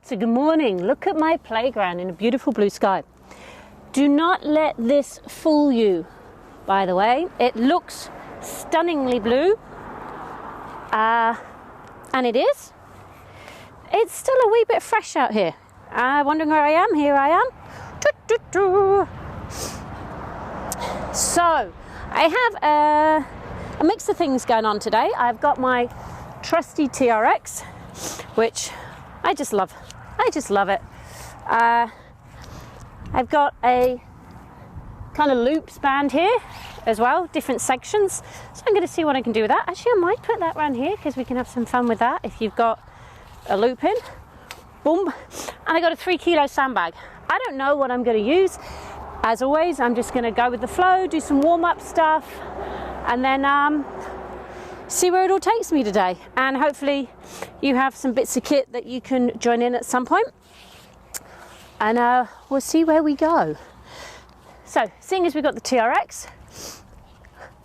So good morning. Look at my playground in a beautiful blue sky. Do not let this fool you, by the way. It looks stunningly blue, and it is. It's still a wee bit fresh out here. Wondering where I am? Here I am. So I have a mix of things going on today. I've got my trusty TRX, which I just love. I just love it. I've got a kind of loops band here as well, different sections. So I'm going to see what I can do with that. Actually, I might put that around here because we can have some fun with that if you've got a loop in. Boom. And I got a 3 kilo sandbag. I don't know what I'm going to use. As always, I'm just going to go with the flow, do some warm-up stuff, and then see where it all takes me today. And hopefully you have some bits of kit that you can join in at some point, and we'll see where we go. So seeing as we've got the TRX,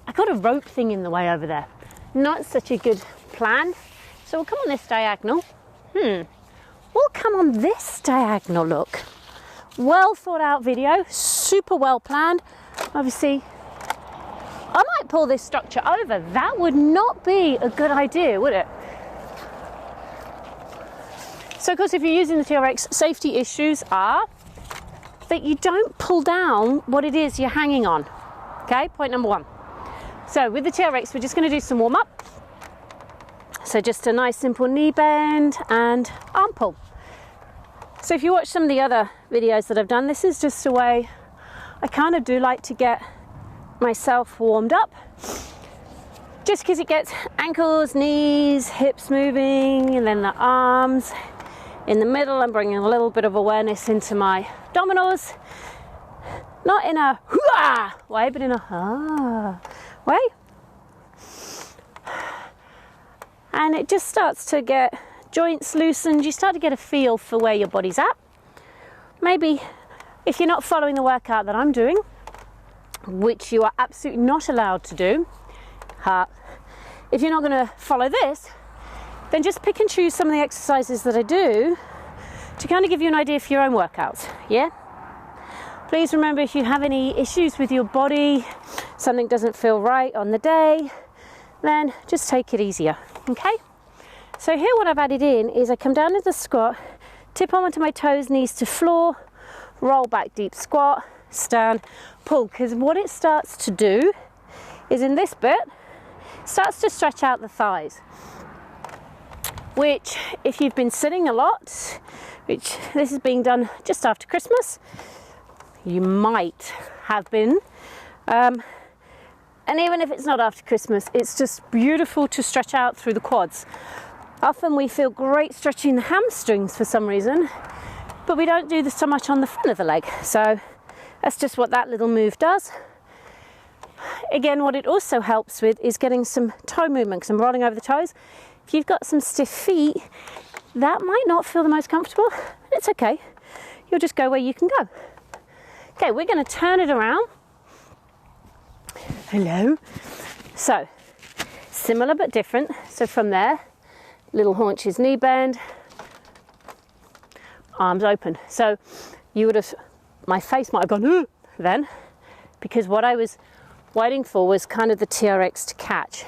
I got a rope thing in the way over there. Not such a good plan. So we'll come on this diagonal. We'll come on this diagonal, look. Well thought out video, super well planned. Obviously, I might pull this structure over. That would not be a good idea, would it? So of course, if you're using the TRX, safety issues are that you don't pull down what it is you're hanging on. Okay, point number one. So with the TRX, we're just going to do some warm up. So just a nice simple knee bend and arm pull. So if you watch some of the other videos that I've done, this is just a way I kind of do like to get myself warmed up, just because it gets ankles, knees, hips moving, and then the arms in the middle. I'm bringing a little bit of awareness into my abdominals, not in a hoo-ah way, but in a ah way. And it just starts to get joints loosened. You start to get a feel for where your body's at. Maybe if you're not following the workout that I'm doing, which you are absolutely not allowed to do, if you're not going to follow this, then just pick and choose some of the exercises that I do to kind of give you an idea for your own workouts. Yeah? Please remember, if you have any issues with your body, something doesn't feel right on the day, then just take it easier. Okay? So here what I've added in is I come down into the squat, tip onto my toes, knees to floor, roll back, deep squat, stand, pull. Because what it starts to do is in this bit, starts to stretch out the thighs. Which, if you've been sitting a lot, which this is being done just after Christmas, you might have been. And even if it's not after Christmas, it's just beautiful to stretch out through the quads. Often we feel great stretching the hamstrings for some reason, but we don't do this so much on the front of the leg. So that's just what that little move does. Again, what it also helps with is getting some toe movement, because I'm rolling over the toes. If you've got some stiff feet, that might not feel the most comfortable. It's okay. You'll just go where you can go. Okay, we're going to turn it around. Hello. So, similar but different. So from there, little haunches, knee bend, arms open. So you would have, my face might have gone then, because what I was waiting for was kind of the TRX to catch.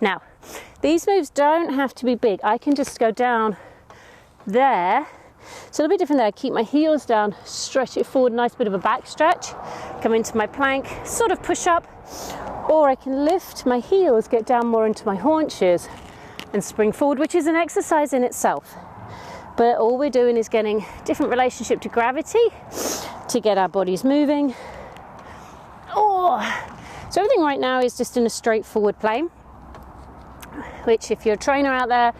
Now, these moves don't have to be big. I can just go down there. So it'll be different there. Keep my heels down, stretch it forward, nice bit of a back stretch. Come into my plank, sort of push up, or I can lift my heels, get down more into my haunches and spring forward, which is an exercise in itself. But all we're doing is getting different relationship to gravity to get our bodies moving. Oh, so everything right now is just in a straightforward plane, which if you're a trainer out there,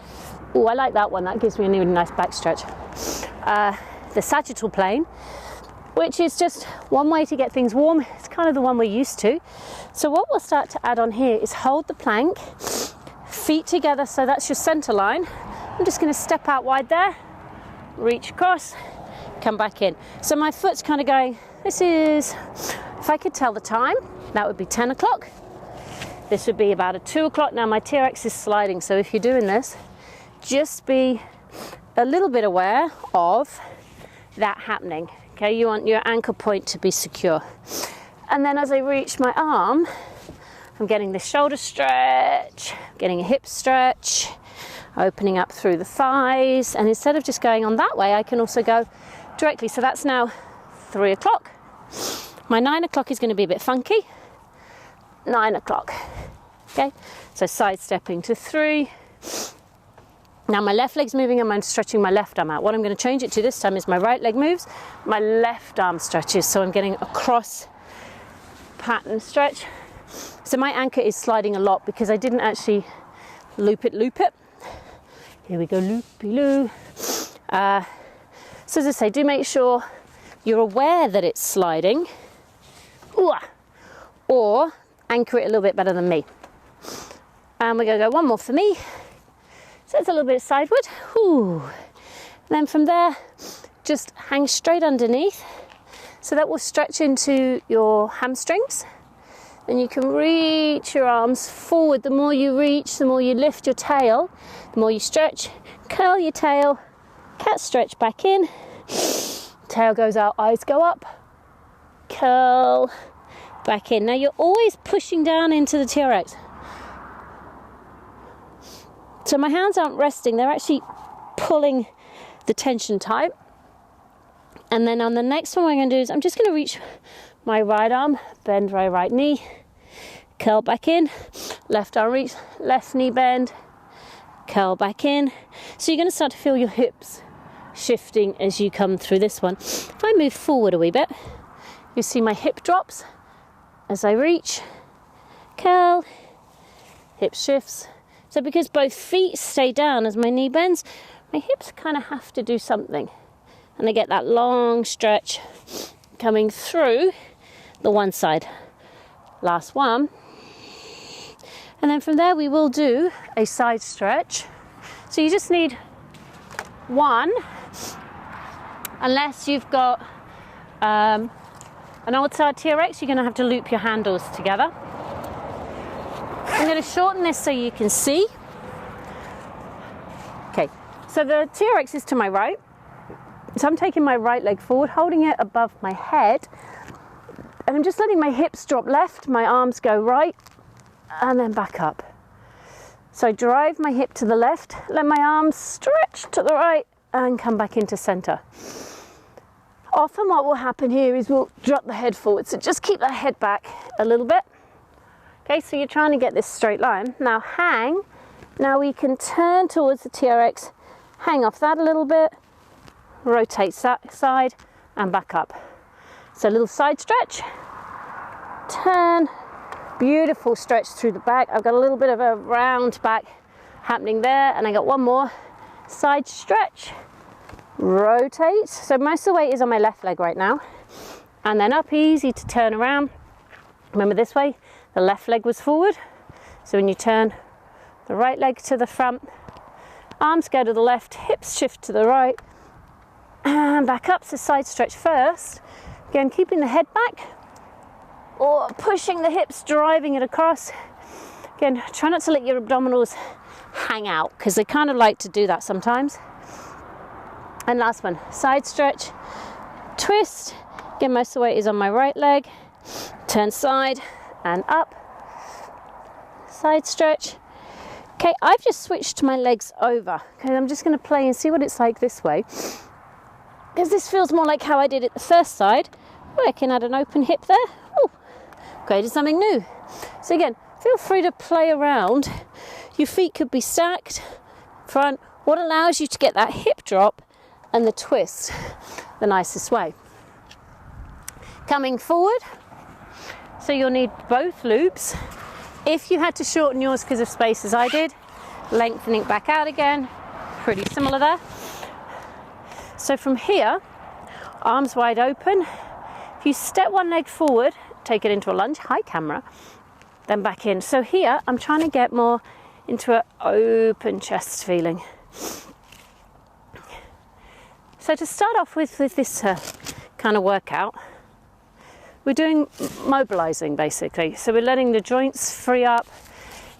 oh, I like that one. That gives me a really nice back stretch. The sagittal plane, which is just one way to get things warm. It's kind of the one we're used to. So what we'll start to add on here is hold the plank, feet together, so that's your center line. I'm just going to step out wide there, reach across, come back in. So my foot's kind of going, this is, if I could tell the time, that would be 10 o'clock. This would be about a 2 o'clock. Now my TRX is sliding, so if you're doing this, just be a little bit aware of that happening. Okay, you want your ankle point to be secure. And then as I reach my arm, I'm getting the shoulder stretch, getting a hip stretch, opening up through the thighs. And instead of just going on that way, I can also go directly. So that's now 3 o'clock. My 9 o'clock is going to be a bit funky. 9 o'clock. Okay, so sidestepping to 3. Now my left leg's moving and I'm stretching my left arm out. What I'm going to change it to this time is my right leg moves, my left arm stretches. So I'm getting a cross pattern stretch. So my anchor is sliding a lot because I didn't actually loop it. Here we go, loopy-loo. So as I say, do make sure you're aware that it's sliding. Or anchor it a little bit better than me. And we're going to go one more for me. So it's a little bit sideward. And then from there, just hang straight underneath. So that will stretch into your hamstrings. Then you can reach your arms forward. The more you reach, the more you lift your tail, the more you stretch. Curl your tail, cat stretch back in. Tail goes out, eyes go up. Curl back in. Now you're always pushing down into the TRX. So my hands aren't resting, they're actually pulling the tension tight. And then on the next one, what I'm going to do is I'm just going to reach my right arm, bend my right knee, curl back in, left arm reach, left knee bend, curl back in. So you're going to start to feel your hips shifting as you come through this one. If I move forward a wee bit, you see my hip drops as I reach, curl, hip shifts. So because both feet stay down as my knee bends, my hips kind of have to do something. And I get that long stretch coming through the one side. Last one. And then from there we will do a side stretch. So you just need one, unless you've got an old style TRX, you're going to have to loop your handles together. I'm going to shorten this so you can see. Okay, so the TRX is to my right. So I'm taking my right leg forward, holding it above my head. And I'm just letting my hips drop left, my arms go right, and then back up. So I drive my hip to the left, let my arms stretch to the right, and come back into center. Often what will happen here is we'll drop the head forward. So just keep that head back a little bit. Okay, so you're trying to get this straight line. Now hang. Now we can turn towards the TRX, hang off that a little bit, rotate side and back up. So a little side stretch, turn, beautiful stretch through the back. I've got a little bit of a round back happening there, and I got one more side stretch, rotate. So most of the weight is on my left leg right now, and then up, easy to turn around. Remember this way, the left leg was forward. So when you turn the right leg to the front, arms go to the left, hips shift to the right, and back up. So side stretch first. Again, keeping the head back or pushing the hips, driving it across. Again, try not to let your abdominals hang out because they kind of like to do that sometimes. And last one, side stretch, twist. Again, most of the weight is on my right leg. Turn side and up. Side stretch. Okay, I've just switched my legs over. Okay, I'm just going to play and see what it's like this way. Because this feels more like how I did it the first side. Working at an open hip there. Oh, created something new. So again, feel free to play around. Your feet could be stacked front. What allows you to get that hip drop and the twist the nicest way. Coming forward. So you'll need both loops. If you had to shorten yours because of space as I did, lengthening back out again, pretty similar there. So from here, arms wide open. If you step one leg forward, take it into a lunge, high camera, then back in. So here, I'm trying to get more into an open chest feeling. So to start off with this kind of workout, we're doing mobilizing basically. So we're letting the joints free up,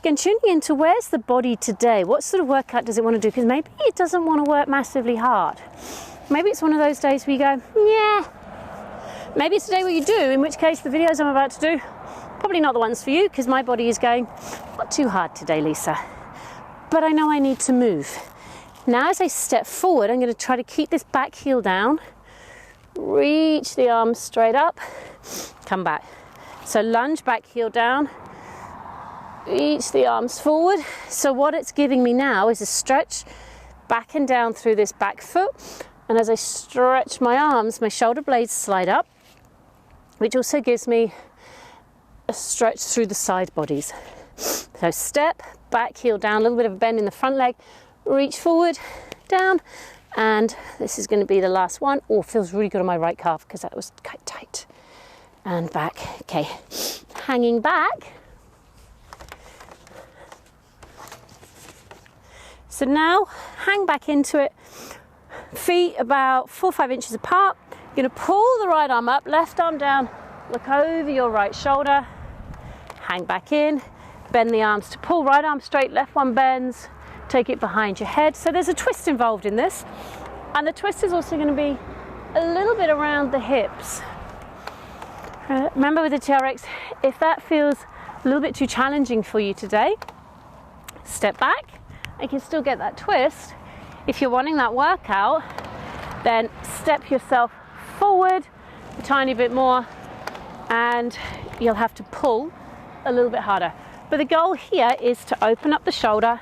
Again, tuning into where's the body today? What sort of workout does it want to do? Because maybe it doesn't want to work massively hard. Maybe it's one of those days where you go, yeah. Maybe it's a day where you do, in which case the videos I'm about to do, probably not the ones for you, because my body is going, not too hard today, Lisa. But I know I need to move. Now as I step forward, I'm going to try to keep this back heel down, reach the arms straight up, come back. So lunge, back heel down, reach the arms forward. So what it's giving me now is a stretch back and down through this back foot. And as I stretch my arms, my shoulder blades slide up, which also gives me a stretch through the side bodies. So step, back heel down, a little bit of a bend in the front leg, reach forward, down, and this is going to be the last one. Oh, feels really good on my right calf because that was quite tight. And back, okay. Hanging back. So now, hang back into it. Feet about 4 or 5 inches apart. You're going to pull the right arm up, left arm down, look over your right shoulder, hang back in, bend the arms to pull, right arm straight, left one bends, take it behind your head. So there's a twist involved in this, and the twist is also going to be a little bit around the hips. Remember with the TRX, if that feels a little bit too challenging for you today, step back. You can still get that twist. If you're wanting that workout, then step yourself forward a tiny bit more and you'll have to pull a little bit harder. But the goal here is to open up the shoulder,